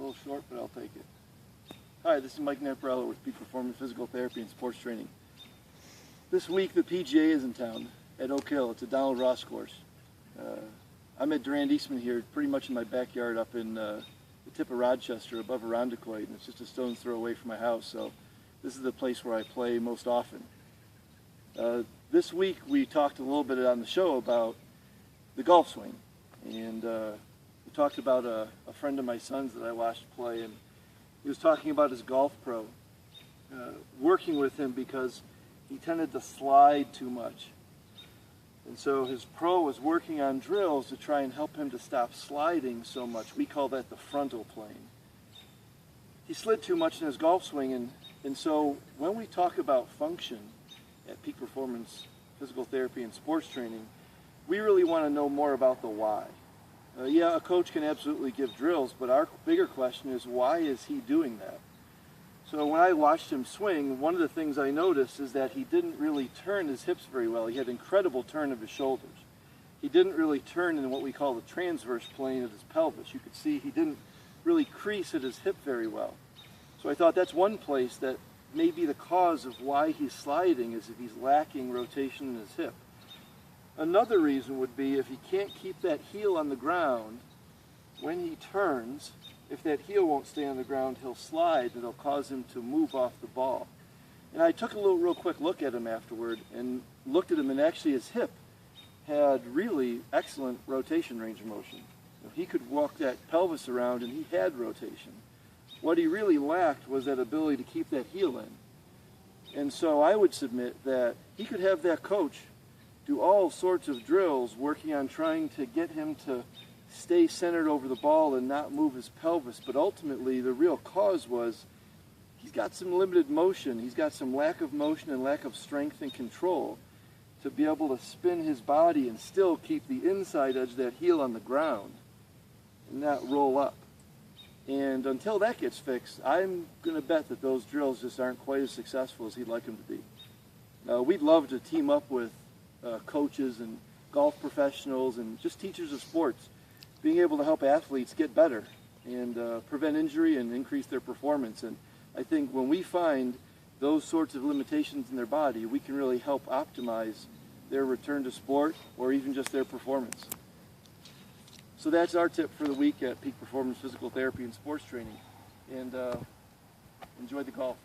little short, but I'll take it. Hi, this is Mike Namparello with Peak Performance Physical Therapy and Sports Training. This week the PGA is in town at Oak Hill. It's a Donald Ross course. I'm at Durand Eastman here, pretty much in my backyard up in the tip of Rochester above Irondequoit, and it's just a stone's throw away from my house, so this is the place where I play most often. This week we talked a little bit on the show about the golf swing, and we talked about a friend of my son's that I watched play, and he was talking about his golf pro, working with him because he tended to slide too much. And so his pro was working on drills to try and help him to stop sliding so much. We call that the frontal plane. He slid too much in his golf swing, and so when we talk about function at Peak Performance Physical Therapy and Sports Training, we really want to know more about the why. Yeah, a coach can absolutely give drills, but our bigger question is, why is he doing that? So when I watched him swing, one of the things I noticed is that he didn't really turn his hips very well. He had incredible turn of his shoulders. He didn't really turn in what we call the transverse plane of his pelvis. You could see he didn't really crease at his hip very well. So I thought that's one place that may be the cause of why he's sliding, is if he's lacking rotation in his hip. Another reason would be if he can't keep that heel on the ground when he turns. If that heel won't stay on the ground, he'll slide, and it'll cause him to move off the ball. And I took a real quick look at him afterward and looked at him, and actually his hip had really excellent rotation range of motion. He could walk that pelvis around, and he had rotation. What he really lacked was that ability to keep that heel in. And so I would submit that he could have that coach do all sorts of drills working on trying to get him to stay centered over the ball and not move his pelvis, but ultimately the real cause was he's got some limited motion. He's got some lack of motion and lack of strength and control to be able to spin his body and still keep the inside edge of that heel on the ground and not roll up. And until that gets fixed, I'm going to bet that those drills just aren't quite as successful as he'd like them to be. We'd love to team up with coaches and golf professionals and just teachers of sports, being able to help athletes get better and prevent injury and increase their performance. And I think when we find those sorts of limitations in their body, we can really help optimize their return to sport or even just their performance. So that's our tip for the week at Peak Performance Physical Therapy and Sports Training. And enjoy the golf.